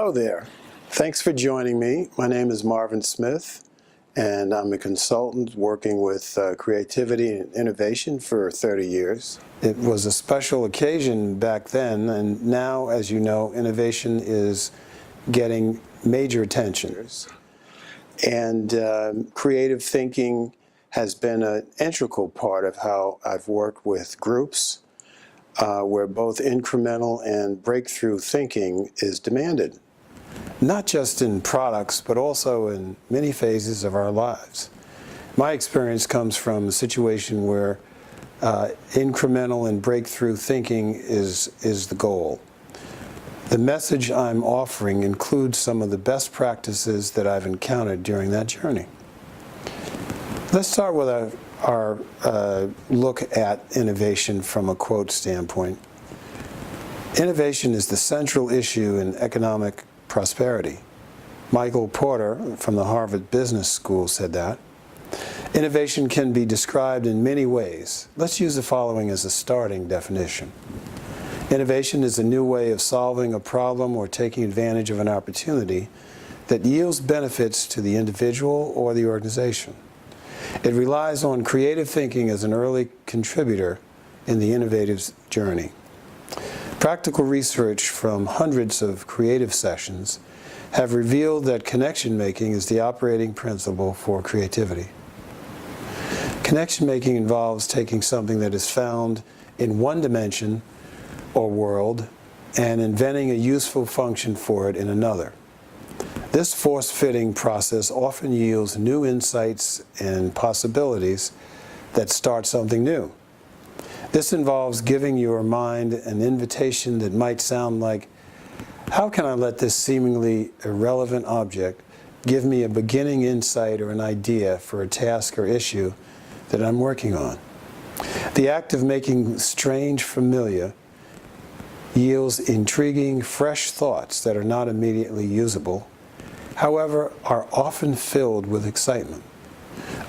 Hello there. Thanks for joining me. My name is Marvin Smith, and I'm a consultant working with creativity and innovation for 30 years. It was a special occasion back then, and now, as you know, innovation is getting major attention. And creative thinking has been an integral part of how I've worked with groups where both incremental and breakthrough thinking is demanded, not just in products, but also in many phases of our lives. My experience comes from a situation where incremental and breakthrough thinking is the goal. The message I'm offering includes some of the best practices that I've encountered during that journey. Let's start with our look at innovation from a quote standpoint. Innovation is the central issue in economic prosperity. Michael Porter from the Harvard Business School said that. Innovation can be described in many ways. Let's use the following as a starting definition. Innovation is a new way of solving a problem or taking advantage of an opportunity that yields benefits to the individual or the organization. It relies on creative thinking as an early contributor in the innovative journey. Practical research from hundreds of creative sessions have revealed that connection making is the operating principle for creativity. Connection making involves taking something that is found in one dimension or world and inventing a useful function for it in another. This force-fitting process often yields new insights and possibilities that start something new. This involves giving your mind an invitation that might sound like, how can I let this seemingly irrelevant object give me a beginning insight or an idea for a task or issue that I'm working on? The act of making strange familiar yields intriguing, fresh thoughts that are not immediately usable, however, are often filled with excitement.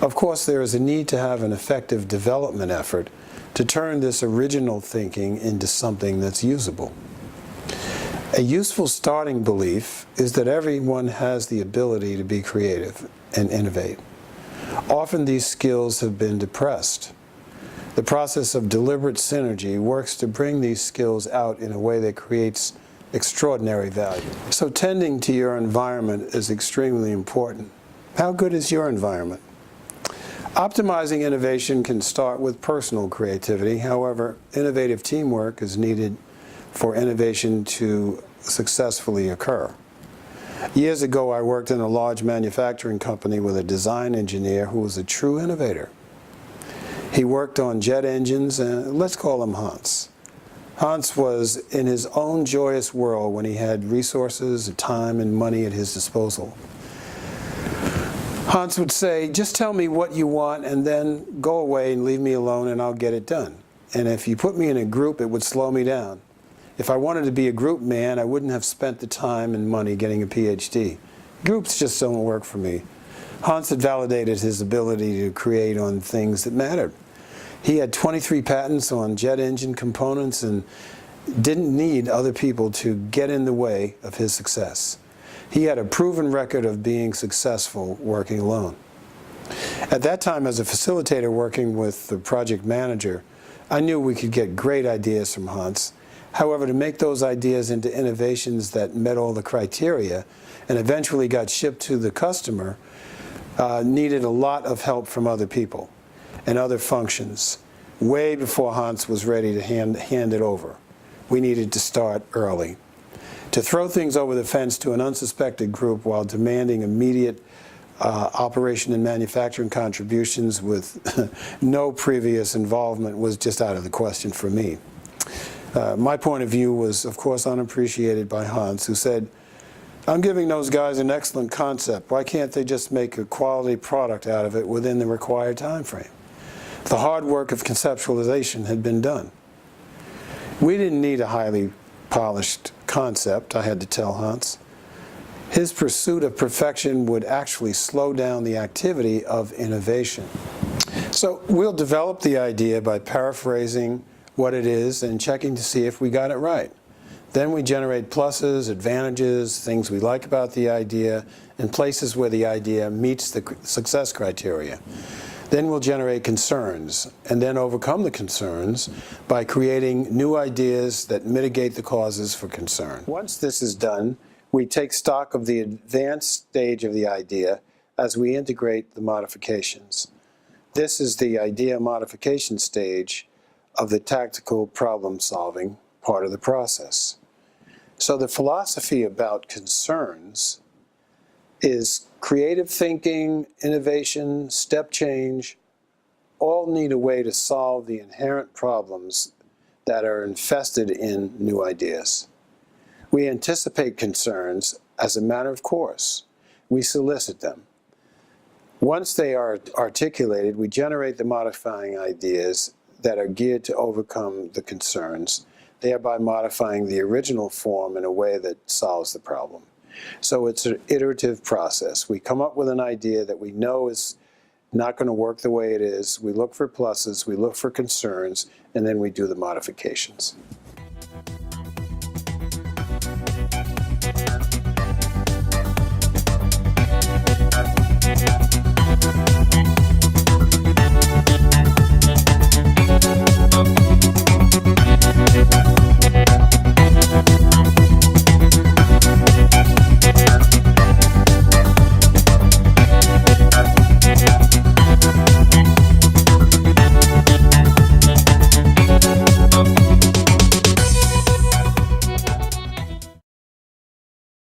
Of course, there is a need to have an effective development effort to turn this original thinking into something that's usable. A useful starting belief is that everyone has the ability to be creative and innovate. Often these skills have been depressed. The process of deliberate synergy works to bring these skills out in a way that creates extraordinary value. So tending to your environment is extremely important. How good is your environment? Optimizing innovation can start with personal creativity. However, innovative teamwork is needed for innovation to successfully occur. Years ago, I worked in a large manufacturing company with a design engineer who was a true innovator. He worked on jet engines, and let's call him Hans. Hans was in his own joyous world when he had resources, time, and money at his disposal. Hans would say, just tell me what you want and then go away and leave me alone and I'll get it done. And if you put me in a group, it would slow me down. If I wanted to be a group man, I wouldn't have spent the time and money getting a PhD. Groups just don't work for me. Hans had validated his ability to create on things that mattered. He had 23 patents on jet engine components and didn't need other people to get in the way of his success. He had a proven record of being successful working alone. At that time, as a facilitator working with the project manager, I knew we could get great ideas from Hans. However, to make those ideas into innovations that met all the criteria and eventually got shipped to the customer needed a lot of help from other people and other functions, way before Hans was ready to hand it over. We needed to start early. To throw things over the fence to an unsuspected group while demanding immediate operation and manufacturing contributions with no previous involvement was just out of the question for me. My point of view was, of course, unappreciated by Hans, who said, I'm giving those guys an excellent concept. Why can't they just make a quality product out of it within the required time frame? The hard work of conceptualization had been done. We didn't need a highly polished concept, I had to tell Hans. His pursuit of perfection would actually slow down the activity of innovation. So we'll develop the idea by paraphrasing what it is and checking to see if we got it right. Then we generate pluses, advantages, things we like about the idea, and places where the idea meets the success criteria. Then we'll generate concerns, and then overcome the concerns by creating new ideas that mitigate the causes for concern. Once this is done, we take stock of the advanced stage of the idea as we integrate the modifications. This is the idea modification stage of the tactical problem-solving part of the process. So the philosophy about concerns is creative thinking, innovation, step change, all need a way to solve the inherent problems that are infested in new ideas. We anticipate concerns as a matter of course. We solicit them. Once they are articulated, we generate the modifying ideas that are geared to overcome the concerns, thereby modifying the original form in a way that solves the problem. So it's an iterative process. We come up with an idea that we know is not going to work the way it is. We look for pluses, we look for concerns, and then we do the modifications.